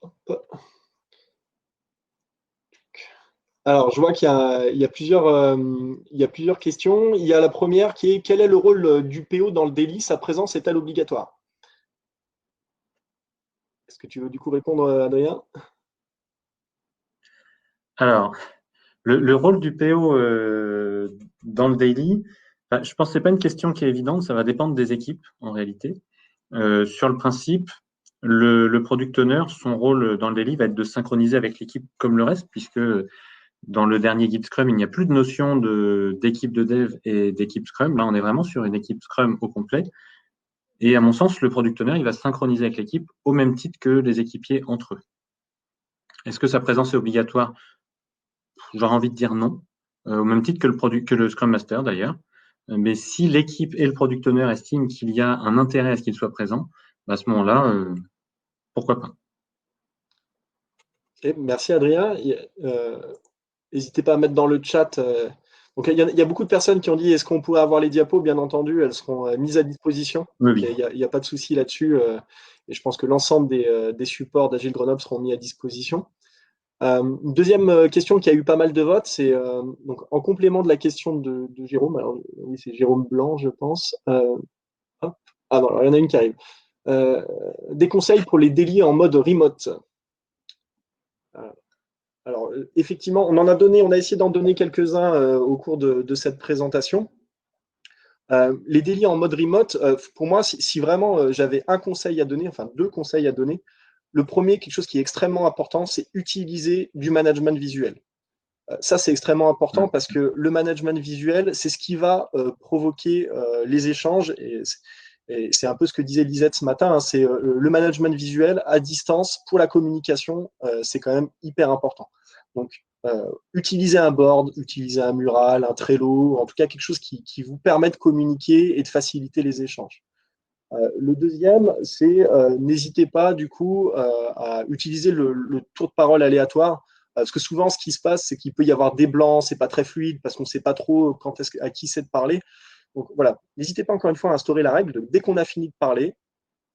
je vois qu'il y a plusieurs questions. Il y a la première qui est: quel est le rôle du PO dans le daily? Sa présence est-elle obligatoire? Est-ce que tu veux du coup répondre, Adrien? Alors, le rôle du PO dans le daily, je pense que ce n'est pas une question qui est évidente. Ça va dépendre des équipes en réalité. Sur le principe, le product owner, son rôle dans le daily va être de synchroniser avec l'équipe comme le reste, puisque dans le dernier guide Scrum, il n'y a plus de notion d'équipe de dev et d'équipe Scrum. Là, on est vraiment sur une équipe Scrum au complet. Et à mon sens, le product owner, il va synchroniser avec l'équipe au même titre que les équipiers entre eux. Est-ce que sa présence est obligatoire? J'aurais envie de dire non, au même titre que le Scrum Master d'ailleurs. Mais si l'équipe et le product owner estiment qu'il y a un intérêt à ce qu'il soit présent, à ce moment-là, pourquoi pas? Okay, merci Adrien. N'hésitez pas à mettre dans le chat. Donc, il y a beaucoup de personnes qui ont dit: est-ce qu'on pourrait avoir les diapos? Bien entendu, elles seront mises à disposition. Oui. Il n'y a pas de souci là-dessus. Et je pense que l'ensemble des supports d'Agile Grenoble seront mis à disposition. Deuxième question qui a eu pas mal de votes, c'est donc en complément de la question de Jérôme. Alors, oui, c'est Jérôme Blanc, je pense. Ah non, alors, il y en a une qui arrive. Des conseils pour les délits en mode remote. Alors, effectivement, on a essayé d'en donner quelques-uns au cours de cette présentation. Les délits en mode remote, pour moi, si vraiment j'avais un conseil à donner, enfin 2 conseils à donner, le premier, quelque chose qui est extrêmement important, c'est utiliser du management visuel. Ça, c'est extrêmement important parce que le management visuel, c'est ce qui va provoquer les échanges. Et c'est un peu ce que disait Lisette ce matin, hein, c'est le management visuel à distance pour la communication, c'est quand même hyper important. Donc, utiliser un board, utiliser un mural, un Trello, en tout cas quelque chose qui vous permet de communiquer et de faciliter les échanges. Le deuxième, c'est n'hésitez pas du coup à utiliser le tour de parole aléatoire, parce que souvent ce qui se passe, c'est qu'il peut y avoir des blancs, c'est pas très fluide parce qu'on ne sait pas trop à qui c'est de parler. Donc voilà, n'hésitez pas encore une fois à instaurer la règle de dès qu'on a fini de parler,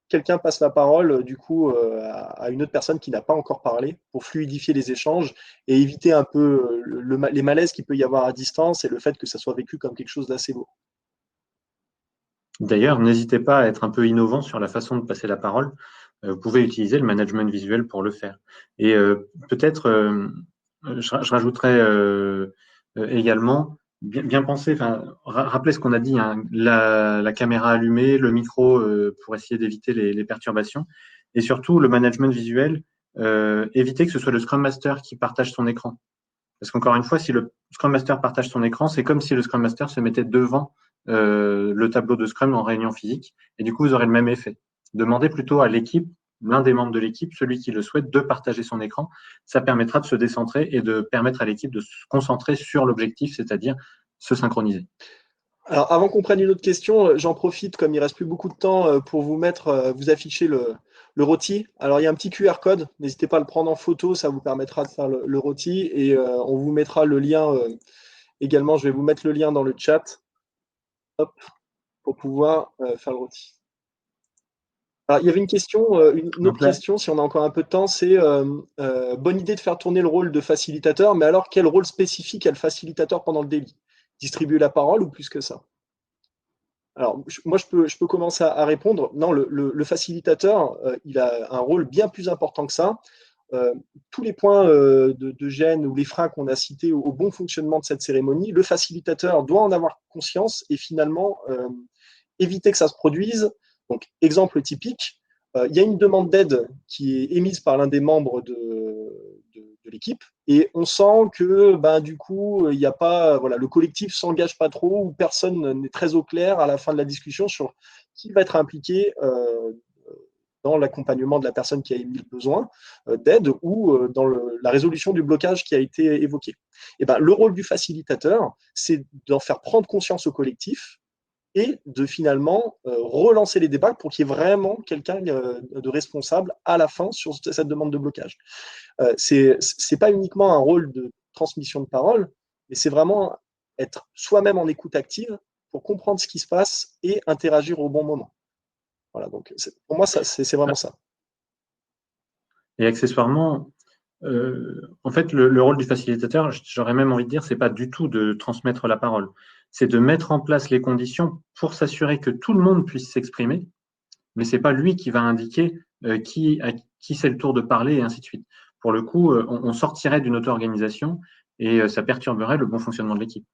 quelqu'un passe la parole du coup à une autre personne qui n'a pas encore parlé pour fluidifier les échanges et éviter un peu les malaises qu'il peut y avoir à distance et le fait que ça soit vécu comme quelque chose d'assez beau. D'ailleurs, n'hésitez pas à être un peu innovant sur la façon de passer la parole. Vous pouvez utiliser le management visuel pour le faire. Et peut-être, je rajouterais également, bien penser, rappeler ce qu'on a dit, hein, la caméra allumée, le micro pour essayer d'éviter les perturbations. Et surtout, le management visuel, éviter que ce soit le Scrum Master qui partage son écran. Parce qu'encore une fois, si le Scrum Master partage son écran, c'est comme si le Scrum Master se mettait devant le tableau de Scrum en réunion physique. Et du coup, vous aurez le même effet. Demandez plutôt à l'équipe l'un des membres de l'équipe, celui qui le souhaite, de partager son écran. Ça permettra de se décentrer et de permettre à l'équipe de se concentrer sur l'objectif, c'est-à-dire se synchroniser. Alors, avant qu'on prenne une autre question, j'en profite, comme il ne reste plus beaucoup de temps, pour vous afficher le rôti. Alors, il y a un petit QR code, n'hésitez pas à le prendre en photo, ça vous permettra de faire le rôti, et on vous mettra le lien également. Je vais vous mettre le lien dans le chat, hop, pour pouvoir faire le rôti. Alors, il y avait une question, une autre question, si on a encore un peu de temps, c'est bonne idée de faire tourner le rôle de facilitateur, mais alors quel rôle spécifique a le facilitateur pendant le daily? Distribuer la parole ou plus que ça? Alors, moi, je peux commencer à répondre. Non, le facilitateur, il a un rôle bien plus important que ça. Tous les points de gêne ou les freins qu'on a cités au bon fonctionnement de cette cérémonie, le facilitateur doit en avoir conscience et finalement éviter que ça se produise. Donc, exemple typique, il y a une demande d'aide qui est émise par l'un des membres de l'équipe et on sent que du coup, il y a pas, voilà, le collectif s'engage pas trop ou personne n'est très au clair à la fin de la discussion sur qui va être impliqué dans l'accompagnement de la personne qui a émis le besoin d'aide ou dans la résolution du blocage qui a été évoqué. Et le rôle du facilitateur, c'est d'en faire prendre conscience au collectif et de finalement relancer les débats pour qu'il y ait vraiment quelqu'un de responsable à la fin sur cette demande de blocage. C'est pas uniquement un rôle de transmission de parole, mais c'est vraiment être soi-même en écoute active pour comprendre ce qui se passe et interagir au bon moment. Voilà, donc pour moi, c'est vraiment ça. Et accessoirement, en fait, le rôle du facilitateur, j'aurais même envie de dire, c'est pas du tout de transmettre la parole. C'est de mettre en place les conditions pour s'assurer que tout le monde puisse s'exprimer, mais c'est pas lui qui va indiquer à qui c'est le tour de parler et ainsi de suite. Pour le coup, on sortirait d'une auto-organisation et ça perturberait le bon fonctionnement de l'équipe.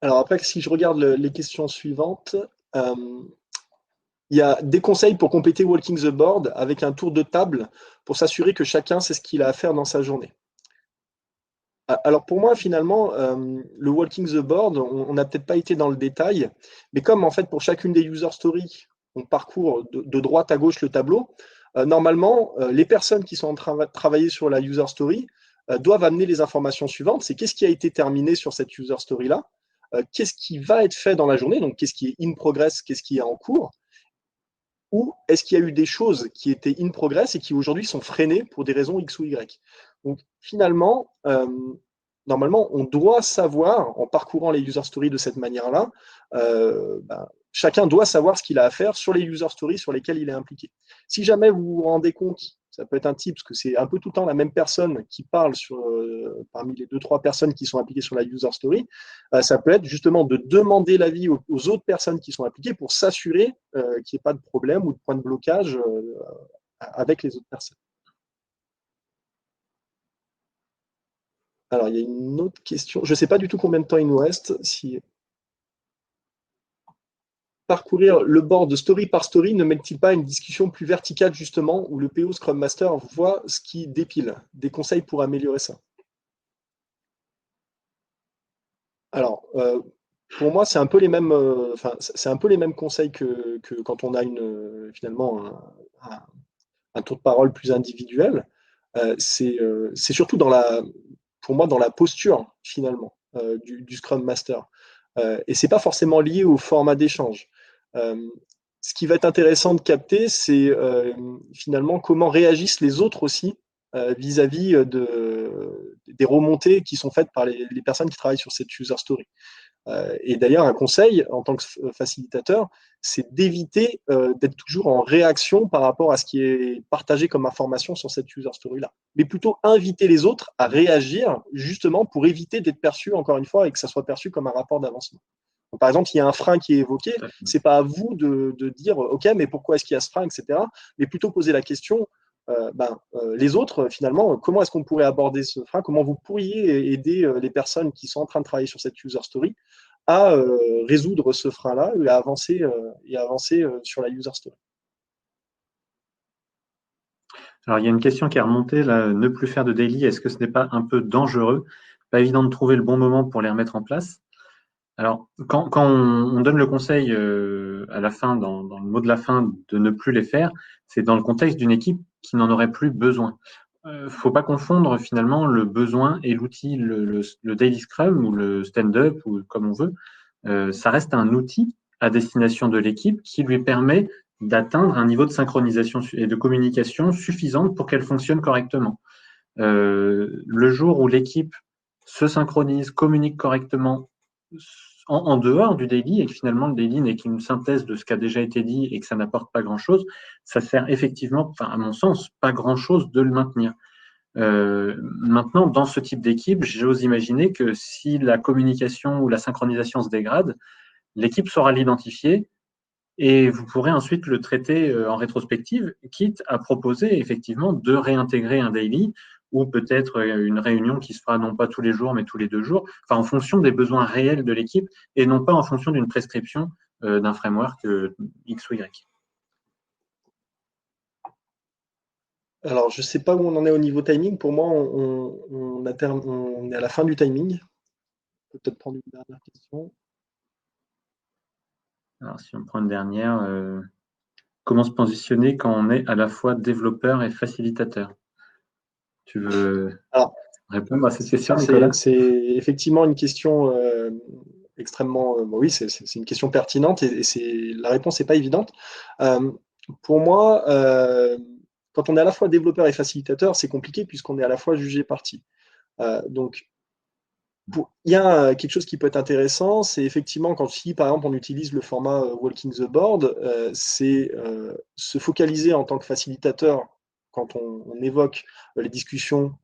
Alors après, si je regarde les questions suivantes, il y a des conseils pour compléter Walking the Board avec un tour de table pour s'assurer que chacun sait ce qu'il a à faire dans sa journée. Alors pour moi, finalement, le Walking the Board, on n'a peut-être pas été dans le détail, mais comme en fait pour chacune des user stories, on parcourt de droite à gauche le tableau, normalement, les personnes qui sont en train de travailler sur la user story doivent amener les informations suivantes. C'est qu'est-ce qui a été terminé sur cette user story-là, qu'est-ce qui va être fait dans la journée, donc qu'est-ce qui est in progress, qu'est-ce qui est en cours, ou est-ce qu'il y a eu des choses qui étaient in progress et qui aujourd'hui sont freinées pour des raisons X ou Y. Donc finalement, normalement, on doit savoir, en parcourant les user stories de cette manière-là, chacun doit savoir ce qu'il a à faire sur les user stories sur lesquelles il est impliqué. Si jamais vous vous rendez compte, ça peut être un tip, parce que c'est un peu tout le temps la même personne qui parle parmi les 2-3 personnes qui sont impliquées sur la user story, ça peut être justement de demander l'avis aux autres personnes qui sont impliquées pour s'assurer qu'il n'y ait pas de problème ou de point de blocage avec les autres personnes. Alors, il y a une autre question. Je ne sais pas du tout combien de temps il nous reste. Si parcourir le board story par story ne mène-t-il pas à une discussion plus verticale, justement, où le PO Scrum Master voit ce qui dépile? Des conseils pour améliorer ça? Alors, pour moi, c'est un peu les mêmes, c'est un peu les mêmes conseils que quand on a finalement un tour de parole plus individuel. C'est surtout pour moi dans la posture finalement du Scrum Master. Et c'est pas forcément lié au format d'échange. Ce qui va être intéressant de capter, c'est finalement comment réagissent les autres aussi vis-à-vis des remontées qui sont faites par les personnes qui travaillent sur cette user story. Et d'ailleurs, un conseil en tant que facilitateur, c'est d'éviter d'être toujours en réaction par rapport à ce qui est partagé comme information sur cette user story-là. Mais plutôt inviter les autres à réagir justement pour éviter d'être perçu, encore une fois, et que ça soit perçu comme un rapport d'avancement. Donc, par exemple, s'il y a un frein qui est évoqué, c'est pas à vous de dire OK, mais pourquoi est-ce qu'il y a ce frein, etc. Mais plutôt poser la question les autres, finalement, comment est-ce qu'on pourrait aborder ce frein? Comment vous pourriez aider les personnes qui sont en train de travailler sur cette user story à résoudre ce frein-là et à avancer, sur la user story? Alors, il y a une question qui est remontée, là, ne plus faire de daily, est-ce que ce n'est pas un peu dangereux? Pas évident de trouver le bon moment pour les remettre en place. Alors, quand on donne le conseil à la fin, dans le mot de la fin, de ne plus les faire, c'est dans le contexte d'une équipe qui n'en aurait plus besoin. Faut pas confondre finalement le besoin et l'outil, le Daily Scrum ou le stand-up, ou comme on veut. Ça reste un outil à destination de l'équipe qui lui permet d'atteindre un niveau de synchronisation et de communication suffisante pour qu'elle fonctionne correctement. Le jour où l'équipe se synchronise, communique correctement en dehors du daily, et que finalement le daily n'est qu'une synthèse de ce qui a déjà été dit et que ça n'apporte pas grand-chose, ça sert effectivement, enfin, à mon sens, pas grand-chose de le maintenir. Maintenant, dans ce type d'équipe, j'ose imaginer que si la communication ou la synchronisation se dégrade, l'équipe saura l'identifier et vous pourrez ensuite le traiter en rétrospective, quitte à proposer effectivement de réintégrer un daily ou peut-être une réunion qui se fera non pas tous les jours, mais tous les 2 jours, enfin en fonction des besoins réels de l'équipe et non pas en fonction d'une prescription d'un framework X ou Y. Alors, je ne sais pas où on en est au niveau timing. Pour moi, on est à la fin du timing. On peut peut-être prendre une dernière question. Alors, si on prend une dernière, comment se positionner quand on est à la fois développeur et facilitateur? Tu veux répondre à cette question, Nicolas? C'est effectivement une question extrêmement. Oui, c'est une question pertinente et la réponse n'est pas évidente. Pour moi, quand on est à la fois développeur et facilitateur, c'est compliqué puisqu'on est à la fois jugé partie. Donc, il y a quelque chose qui peut être intéressant, c'est effectivement quand si par exemple on utilise le format Walking the Board, c'est se focaliser en tant que facilitateur quand on évoque les discussions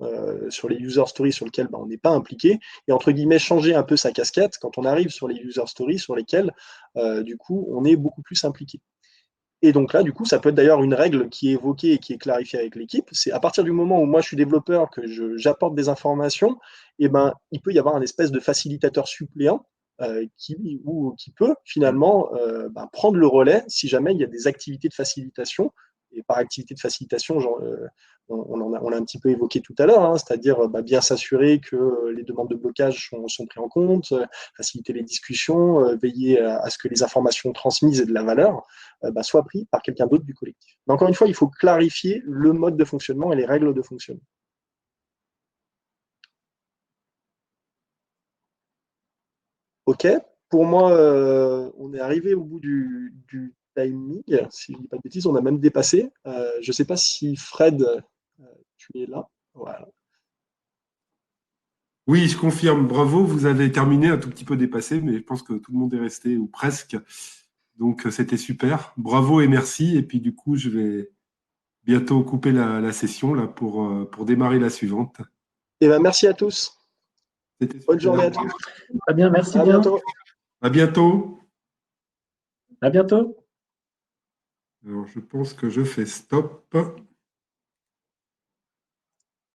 sur les user stories sur lesquelles on n'est pas impliqué, et entre guillemets changer un peu sa casquette quand on arrive sur les user stories sur lesquelles du coup on est beaucoup plus impliqué. Et donc là, du coup, ça peut être d'ailleurs une règle qui est évoquée et qui est clarifiée avec l'équipe. C'est à partir du moment où moi je suis développeur, que j'apporte des informations, et ben, il peut y avoir un espèce de facilitateur suppléant qui peut finalement prendre le relais si jamais il y a des activités de facilitation. Et par activité de facilitation, on l'a un petit peu évoqué tout à l'heure, hein, c'est-à-dire bien s'assurer que les demandes de blocage sont prises en compte, faciliter les discussions, veiller à ce que les informations transmises aient de la valeur. Soit pris par quelqu'un d'autre du collectif. Mais encore une fois, il faut clarifier le mode de fonctionnement et les règles de fonctionnement. OK, pour moi, on est arrivé au bout du timing. Si je ne dis pas de bêtises, on a même dépassé. Je ne sais pas si Fred, tu es là. Voilà. Oui, je confirme. Bravo, vous avez terminé un tout petit peu dépassé, mais je pense que tout le monde est resté, ou presque. Donc, c'était super. Bravo et merci. Et puis, du coup, je vais bientôt couper la session là, pour démarrer la suivante. Et ben, merci à tous. C'était Bonne journée à super. tous. Très bien, merci À bien. bientôt. À bientôt. À bientôt. Alors, je pense que je fais stop.